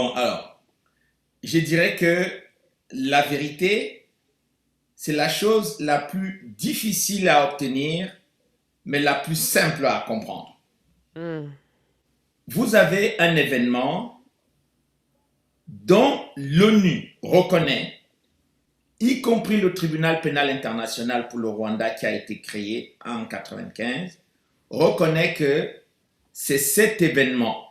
Bon, alors, je dirais que la vérité, c'est la chose la plus difficile à obtenir, mais la plus simple à comprendre. Hmm. Vous avez un événement dont l'ONU reconnaît, y compris le tribunal pénal international pour le Rwanda qui a été créé en 1995, reconnaît que c'est cet événement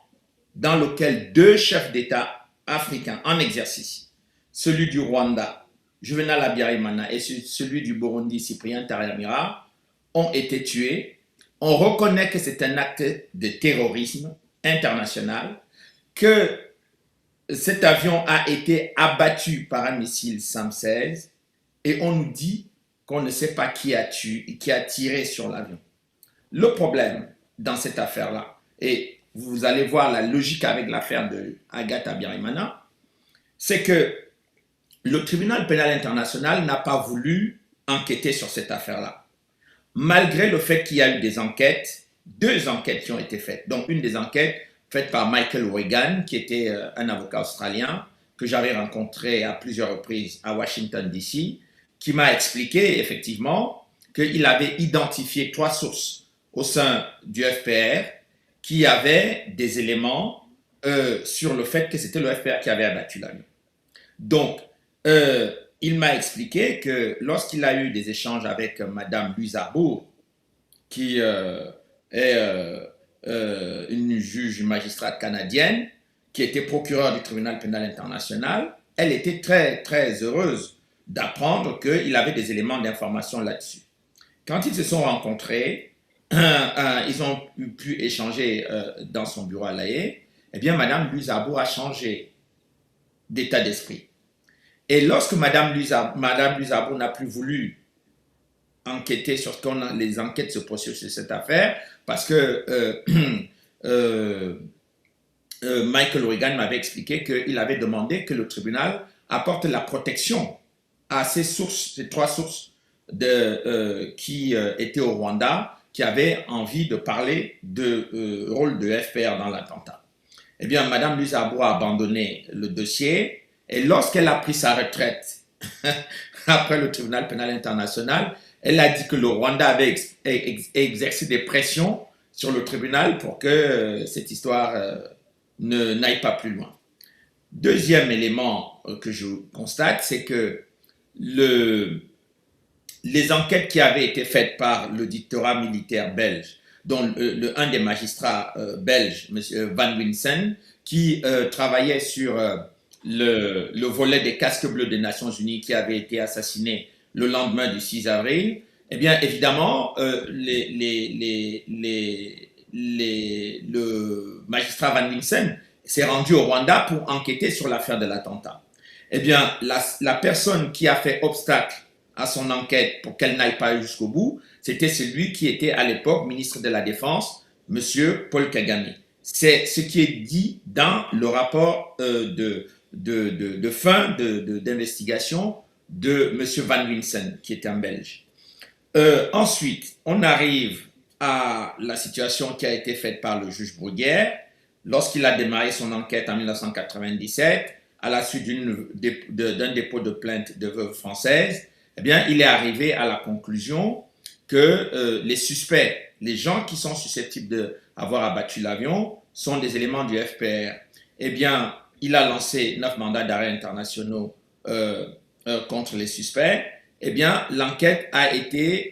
dans lequel deux chefs d'État africains en exercice, celui du Rwanda, Juvenal Habyarimana, et celui du Burundi, Cyprien Taryamira, ont été tués. On reconnaît que c'est un acte de terrorisme international, que cet avion a été abattu par un missile SAM-16 et on nous dit qu'on ne sait pas qui a tiré sur l'avion. Le problème dans cette affaire-là, et vous allez voir la logique avec l'affaire de Agatha Birimana, c'est que le tribunal pénal international n'a pas voulu enquêter sur cette affaire-là. Malgré le fait qu'il y a eu des enquêtes, deux enquêtes qui ont été faites. Donc une des enquêtes faite par Michael Reagan, qui était un avocat australien que j'avais rencontré à plusieurs reprises à Washington, D.C., qui m'a expliqué effectivement qu'il avait identifié trois sources au sein du FPR qui avaient des éléments sur le fait que c'était le FPR qui avait abattu l'avion. Donc, il m'a expliqué que lorsqu'il a eu des échanges avec Madame Luisarbourg, qui est une juge magistrate canadienne, qui était procureure du tribunal pénal international, elle était très, très heureuse d'apprendre qu'il avait des éléments d'information là-dessus. Quand ils se sont rencontrés, ils ont pu échanger dans son bureau à La Haye, eh bien, Madame Luisarbourg a changé d'état d'esprit. Et lorsque Madame Luisarbourg n'a plus voulu enquêter sur ce qu'on a, les enquêtes se poursuivent sur cette affaire, parce que Michael Reagan m'avait expliqué qu'il avait demandé que le tribunal apporte la protection à ces sources, ces trois sources qui étaient au Rwanda, qui avaient envie de parler de rôle de FPR dans l'attentat. Eh bien, Madame Luisarbourg a abandonné le dossier et lorsqu'elle a pris sa retraite après le tribunal pénal international, elle a dit que le Rwanda avait exercé des pressions sur le tribunal pour que cette histoire n'aille pas plus loin. Deuxième élément que je constate, c'est que les enquêtes qui avaient été faites par l'auditorat militaire belge, dont un des magistrats belges, M. Van Winsen, qui travaillait sur le volet des casques bleus des Nations Unies qui avait été assassiné le lendemain du 6 avril, eh bien, évidemment, le magistrat Van Winsen s'est rendu au Rwanda pour enquêter sur l'affaire de l'attentat. Eh bien, la personne qui a fait obstacle à son enquête pour qu'elle n'aille pas jusqu'au bout, c'était celui qui était à l'époque ministre de la Défense, M. Paul Kagame. C'est ce qui est dit dans le rapport de fin d'investigation de M. Van Winsen, qui est un Belge. Ensuite, on arrive à la situation qui a été faite par le juge Bruguière lorsqu'il a démarré son enquête en 1997 à la suite d'un dépôt de plainte de veuve française. Eh bien, il est arrivé à la conclusion que les suspects, les gens qui sont susceptibles d'avoir abattu l'avion, sont des éléments du FPR. Eh bien, il a lancé 9 mandats d'arrêt internationaux contre les suspects. Eh bien, l'enquête a été,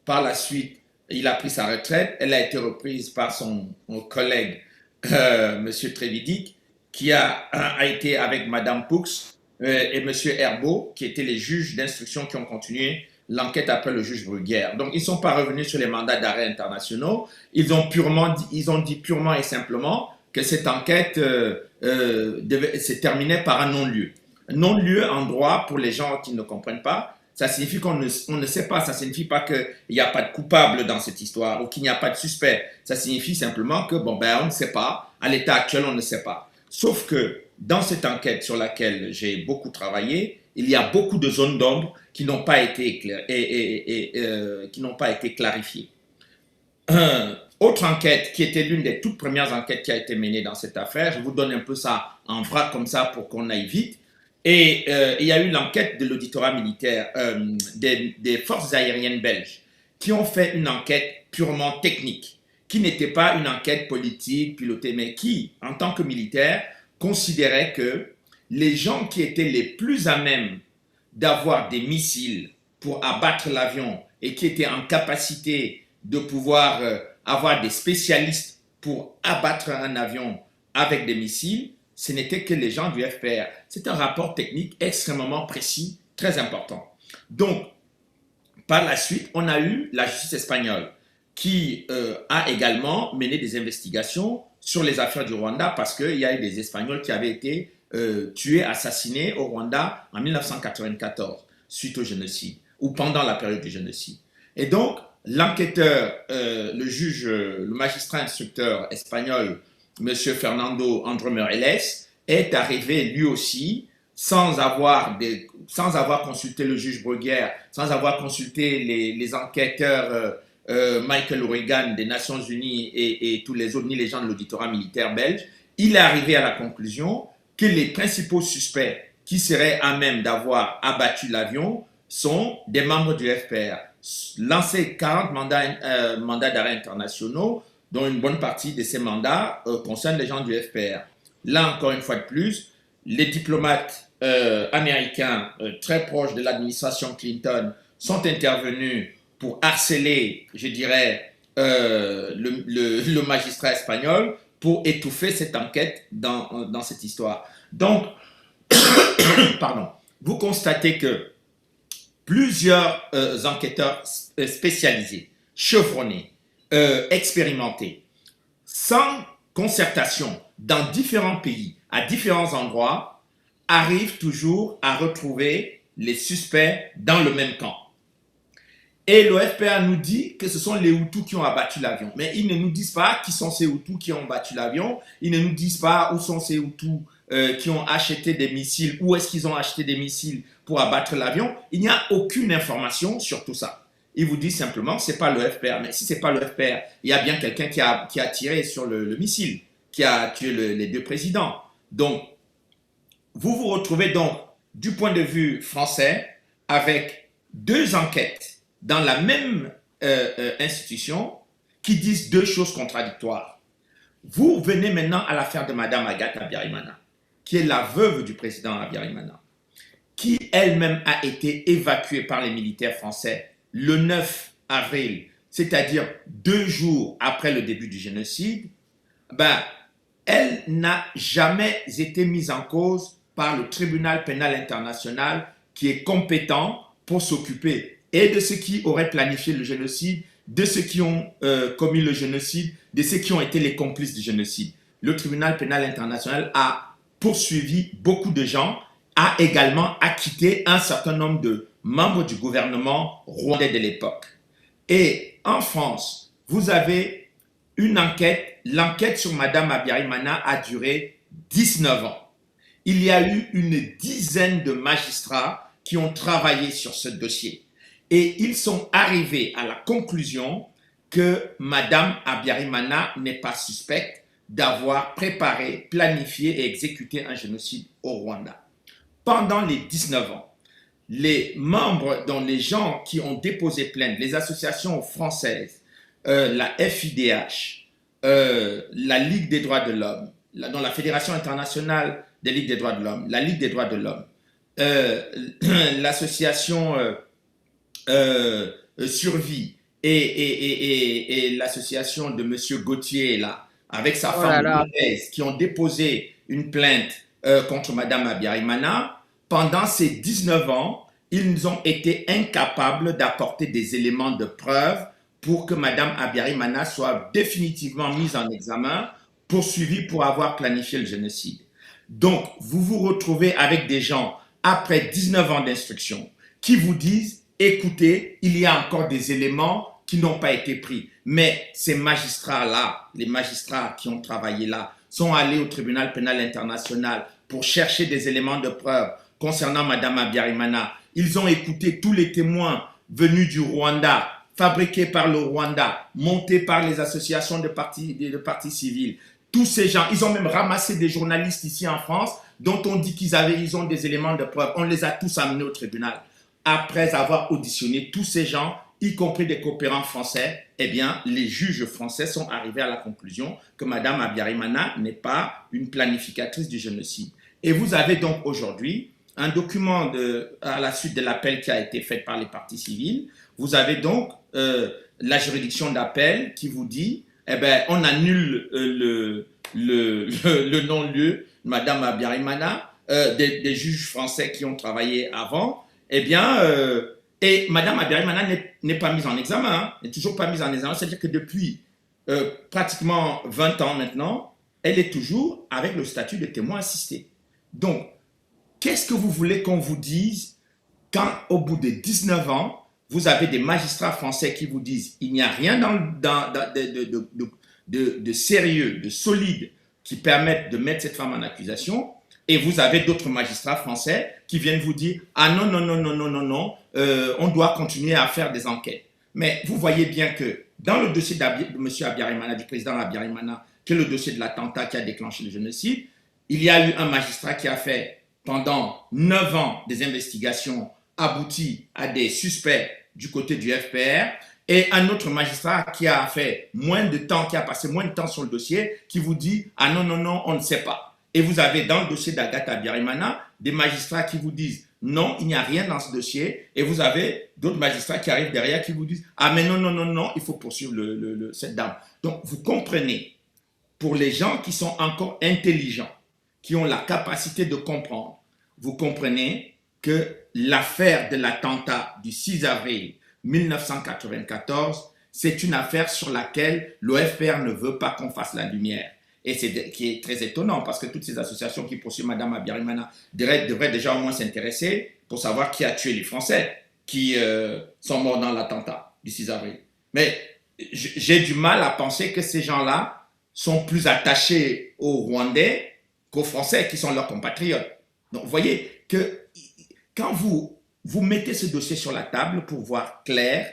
par la suite, il a pris sa retraite, elle a été reprise par son collègue, M. Trévidic, qui a été avec Mme Poux et M. Herbeau, qui étaient les juges d'instruction qui ont continué l'enquête après le juge Bruguière. Donc, ils ne sont pas revenus sur les mandats d'arrêt internationaux. Ils ont dit purement et simplement que cette enquête se terminait par un non-lieu. Un non-lieu en droit, pour les gens qui ne comprennent pas, ça signifie qu'on ne sait pas, ça ne signifie pas qu'il n'y a pas de coupable dans cette histoire ou qu'il n'y a pas de suspect. Ça signifie simplement que, bon, ben, on ne sait pas, à l'état actuel, on ne sait pas. Sauf que dans cette enquête sur laquelle j'ai beaucoup travaillé, il y a beaucoup de zones d'ombre qui n'ont pas été qui n'ont pas été clarifiées. autre enquête qui était l'une des toutes premières enquêtes qui a été menée dans cette affaire, je vous donne un peu ça en vrac comme ça pour qu'on aille vite. Et il y a eu l'enquête de l'auditorat militaire des forces aériennes belges qui ont fait une enquête purement technique, qui n'était pas une enquête politique, pilotée, mais qui, en tant que militaire, considérait que les gens qui étaient les plus à même d'avoir des missiles pour abattre l'avion et qui étaient en capacité de pouvoir avoir des spécialistes pour abattre un avion avec des missiles, ce n'était que les gens du FPR. C'est un rapport technique extrêmement précis, très important. Donc, par la suite, on a eu la justice espagnole qui a également mené des investigations sur les affaires du Rwanda parce qu'il y a eu des Espagnols qui avaient été tués, assassinés au Rwanda en 1994 suite au génocide ou pendant la période du génocide. Et donc, l'enquêteur, le juge, le magistrat instructeur espagnol, M. Fernando André Morales, est arrivé lui aussi sans avoir consulté le juge Bruguière, sans avoir consulté les enquêteurs Michael O'Regan des Nations Unies et tous les autres, ni les gens de l'auditorat militaire belge. Il est arrivé à la conclusion que les principaux suspects qui seraient à même d'avoir abattu l'avion sont des membres du FPR. Lancé 40 mandats d'arrêt internationaux, dont une bonne partie de ces mandats concernent les gens du FPR. Là, encore une fois de plus, les diplomates américains très proches de l'administration Clinton sont intervenus pour harceler, je dirais, le magistrat espagnol pour étouffer cette enquête dans cette histoire. Donc, pardon, vous constatez que plusieurs enquêteurs spécialisés, chevronnés, expérimentés, sans concertation dans différents pays, à différents endroits, arrivent toujours à retrouver les suspects dans le même camp. Et le FPR nous dit que ce sont les Hutus qui ont abattu l'avion. Mais ils ne nous disent pas qui sont ces Hutus qui ont abattu l'avion. Ils ne nous disent pas où sont ces Hutus qui ont acheté des missiles, où est-ce qu'ils ont acheté des missiles pour abattre l'avion. Il n'y a aucune information sur tout ça. Ils vous disent simplement que ce n'est pas le FPR. Mais si ce n'est pas le FPR, il y a bien quelqu'un qui a tiré sur le missile, qui a tué les deux présidents. Donc, vous vous retrouvez donc, du point de vue français, avec deux enquêtes dans la même institution qui disent deux choses contradictoires. Vous venez maintenant à l'affaire de Mme Agathe Habyarimana, qui est la veuve du président Habyarimana, qui elle-même a été évacuée par les militaires français le 9 avril, c'est-à-dire 2 jours après le début du génocide. Elle n'a jamais été mise en cause par le tribunal pénal international qui est compétent pour s'occuper et de ceux qui auraient planifié le génocide, de ceux qui ont commis le génocide, de ceux qui ont été les complices du génocide. Le tribunal pénal international a poursuivi beaucoup de gens, a également acquitté un certain nombre de membres du gouvernement rwandais de l'époque. Et en France, vous avez une enquête. L'enquête sur Mme Habyarimana a duré 19 ans. Il y a eu une dizaine de magistrats qui ont travaillé sur ce dossier. Et ils sont arrivés à la conclusion que Mme Habyarimana n'est pas suspecte d'avoir préparé, planifié et exécuté un génocide au Rwanda. Pendant les 19 ans, les membres, dont les gens qui ont déposé plainte, les associations françaises, la FIDH, la Ligue des droits de l'homme, dont la Fédération internationale des Ligues des droits de l'homme, la Ligue des droits de l'homme, l'association Survie et l'association de M. Gauthier, là, avec sa femme, qui ont déposé une plainte contre Mme Habyarimana, pendant ces 19 ans, ils ont été incapables d'apporter des éléments de preuve pour que Mme Habyarimana soit définitivement mise en examen, poursuivie pour avoir planifié le génocide. Donc, vous vous retrouvez avec des gens, après 19 ans d'instruction, qui vous disent, écoutez, il y a encore des éléments qui n'ont pas été pris. Mais ces magistrats-là, les magistrats qui ont travaillé là, sont allés au tribunal pénal international pour chercher des éléments de preuve concernant Mme Habyarimana. Ils ont écouté tous les témoins venus du Rwanda fabriqués par le Rwanda, montés par les associations de partis civils. Tous ces gens, ils ont même ramassé des journalistes ici en France dont on dit ils ont des éléments de preuve. On les a tous amenés au tribunal. Après avoir auditionné tous ces gens, y compris des coopérants français, eh bien, les juges français sont arrivés à la conclusion que Mme Habyarimana n'est pas une planificatrice du génocide. Et vous avez donc aujourd'hui un document à la suite de l'appel qui a été fait par les partis civils. Vous avez donc la juridiction d'appel qui vous dit, eh ben, on annule le non-lieu, Mme Habyarimana, des juges français qui ont travaillé avant, eh bien, et Mme Habyarimana n'est pas mise en examen, hein, n'est toujours pas mise en examen, c'est-à-dire que depuis pratiquement 20 ans maintenant, elle est toujours avec le statut de témoin assisté. Donc, qu'est-ce que vous voulez qu'on vous dise quand, au bout de 19 ans, vous avez des magistrats français qui vous disent il n'y a rien de sérieux, de solide qui permettent de mettre cette femme en accusation, et vous avez d'autres magistrats français qui viennent vous dire ah non, non, non, non, non, non, non, on doit continuer à faire des enquêtes. Mais vous voyez bien que dans le dossier de M. Habyarimana, du président Habyarimana, qui est le dossier de l'attentat qui a déclenché le génocide, il y a eu un magistrat qui a fait pendant 9 ans des investigations abouties à des suspects du côté du FPR, et un autre magistrat qui a fait moins de temps, qui a passé moins de temps sur le dossier, qui vous dit « Ah non, non, non, on ne sait pas ». Et vous avez dans le dossier d'Agatha Habyarimana des magistrats qui vous disent « Non, il n'y a rien dans ce dossier ». Et vous avez d'autres magistrats qui arrivent derrière qui vous disent « Ah mais non, non, non, non, il faut poursuivre cette dame ». Donc vous comprenez, pour les gens qui sont encore intelligents, qui ont la capacité de comprendre, vous comprenez que l'affaire de l'attentat du 6 avril 1994, c'est une affaire sur laquelle l'OFPR ne veut pas qu'on fasse la lumière. Et c'est qui est très étonnant parce que toutes ces associations qui poursuivent Mme Habyarimana devraient déjà au moins s'intéresser pour savoir qui a tué les Français qui sont morts dans l'attentat du 6 avril. Mais j'ai du mal à penser que ces gens-là sont plus attachés aux Rwandais qu'aux Français qui sont leurs compatriotes. Donc vous voyez que quand vous mettez ce dossier sur la table pour voir clair,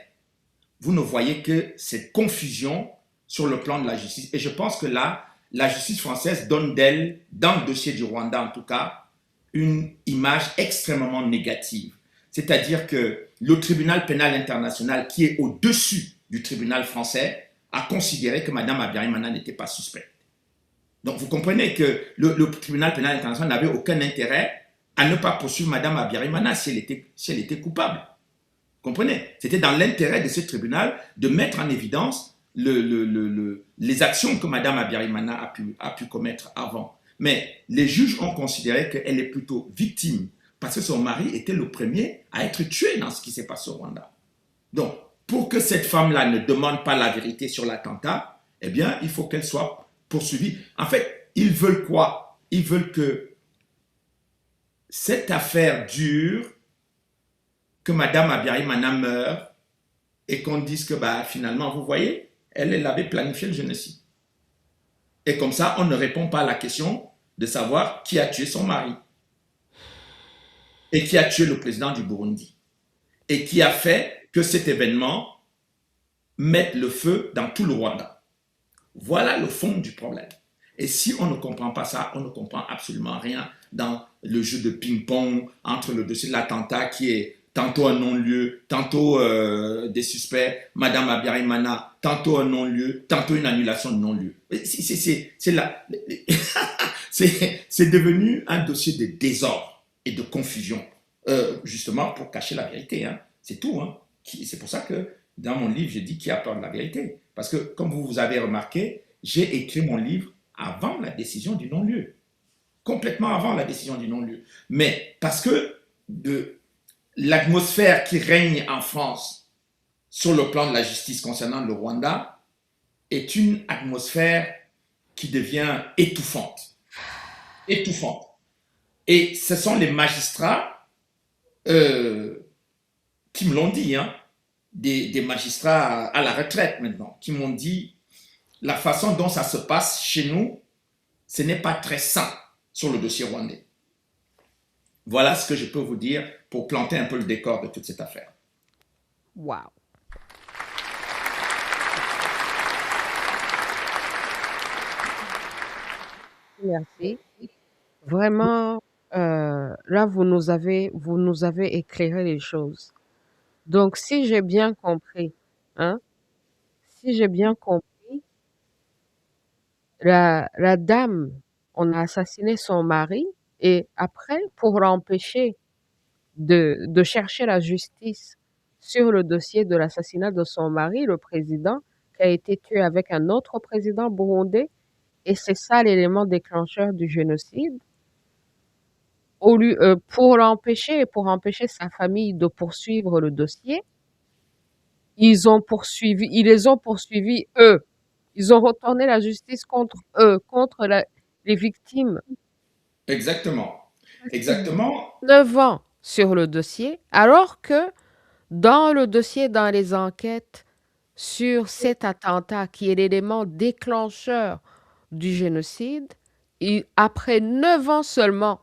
vous ne voyez que cette confusion sur le plan de la justice. Et je pense que là, la justice française donne d'elle, dans le dossier du Rwanda en tout cas, une image extrêmement négative. C'est-à-dire que le tribunal pénal international, qui est au-dessus du tribunal français, a considéré que Mme Habyarimana n'était pas suspecte. Donc vous comprenez que le tribunal pénal international n'avait aucun intérêt à ne pas poursuivre Mme Habyarimana si elle était coupable. Vous comprenez? C'était dans l'intérêt de ce tribunal de mettre en évidence les actions que Mme Habyarimana a pu commettre avant. Mais les juges ont considéré qu'elle est plutôt victime parce que son mari était le premier à être tué dans ce qui s'est passé au Rwanda. Donc, pour que cette femme-là ne demande pas la vérité sur l'attentat, eh bien, il faut qu'elle soit poursuivie. En fait, ils veulent quoi? Ils veulent que cette affaire dure, que Mme Habyarimana meure et qu'on dise que finalement, vous voyez, elle avait planifié le génocide. Et comme ça, on ne répond pas à la question de savoir qui a tué son mari et qui a tué le président du Burundi et qui a fait que cet événement mette le feu dans tout le Rwanda. Voilà le fond du problème. Et si on ne comprend pas ça, on ne comprend absolument rien dans le jeu de ping-pong entre le dossier de l'attentat qui est tantôt un non-lieu, tantôt des suspects, Mme Habyarimana, tantôt un non-lieu, tantôt une annulation de non-lieu. C'est devenu un dossier de désordre et de confusion, justement pour cacher la vérité. Hein. C'est tout. Hein. C'est pour ça que dans mon livre, je dis qui a peur de la vérité. Parce que, comme vous avez remarqué, j'ai écrit mon livre avant la décision du non-lieu. Complètement avant la décision du non-lieu. Mais parce que l'atmosphère qui règne en France sur le plan de la justice concernant le Rwanda est une atmosphère qui devient étouffante. Étouffante. Et ce sont les magistrats qui me l'ont dit, hein, des magistrats à la retraite maintenant, qui m'ont dit la façon dont ça se passe chez nous, ce n'est pas très sain sur le dossier rwandais. Voilà ce que je peux vous dire pour planter un peu le décor de toute cette affaire. Wow. merci. Vraiment, là, vous nous avez éclairé les choses. Donc, si j'ai bien compris, hein, si j'ai bien compris, la dame, on a assassiné son mari et après, pour l'empêcher de chercher la justice sur le dossier de l'assassinat de son mari, le président, qui a été tué avec un autre président burundais, et c'est ça l'élément déclencheur du génocide. Pour l'empêcher et pour empêcher sa famille de poursuivre le dossier, ils les ont poursuivis eux. Ils ont retourné la justice contre eux, contre les victimes. Exactement. Resté Exactement. 9 ans sur le dossier, alors que dans le dossier, dans les enquêtes sur cet attentat qui est l'élément déclencheur du génocide, et après 9 ans seulement,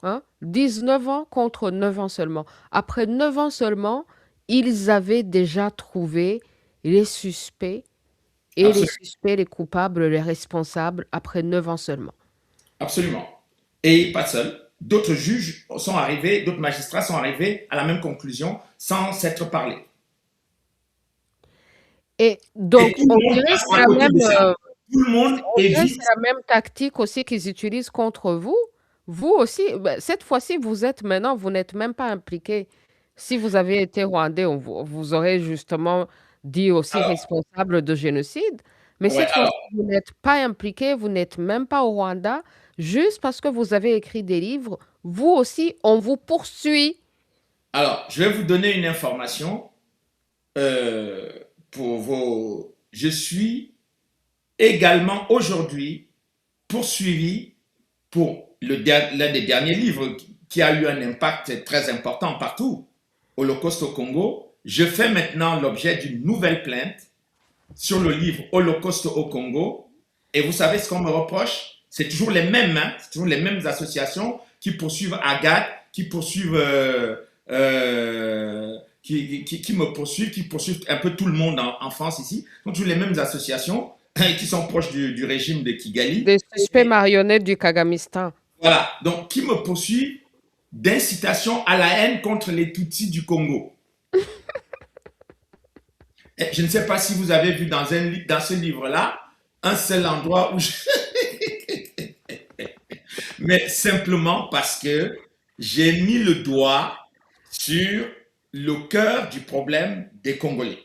hein, 19 ans contre 9 ans seulement, après 9 ans seulement, ils avaient déjà trouvé les suspects et les Absolument. suspects, les coupables, les responsables, après 9 ans seulement. Absolument. Et pas seul. D'autres juges sont arrivés, d'autres magistrats sont arrivés à la même conclusion sans s'être parlé. Et Et donc, tout le monde passe à côté de ça. Tout le monde on dirait que évite. c'est la même tactique aussi qu'ils utilisent contre vous. Vous aussi, ben, cette fois-ci, vous n'êtes même pas impliqué. Si vous avez été rwandais, vous aurez justement dit aussi Alors, responsable de génocide. Mais ouais, cette fois-ci, vous n'êtes pas impliqué, vous n'êtes même pas au Rwanda, juste parce que vous avez écrit des livres. Vous aussi, on vous poursuit. alors, je vais vous donner une information euh, pour vos. Je suis également aujourd'hui poursuivi pour l'un des derniers livres qui a eu un impact très important partout, Holocauste au Congo. Je fais maintenant l'objet d'une nouvelle plainte sur le livre Holocauste au Congo. Et vous savez ce qu'on me reproche? C'est toujours les mêmes, hein, c'est toujours les mêmes associations qui poursuivent Agathe, qui poursuivent, qui me poursuivent, qui poursuivent un peu tout le monde en France ici. Donc toujours les mêmes associations qui sont proches du régime de Kigali. Des suspects marionnettes du Kagamistan. Voilà, donc qui me poursuivent d'incitation à la haine contre les Tutsis du Congo. Et je ne sais pas si vous avez vu dans ce livre-là un seul endroit où je... Mais simplement parce que j'ai mis le doigt sur le cœur du problème des Congolais.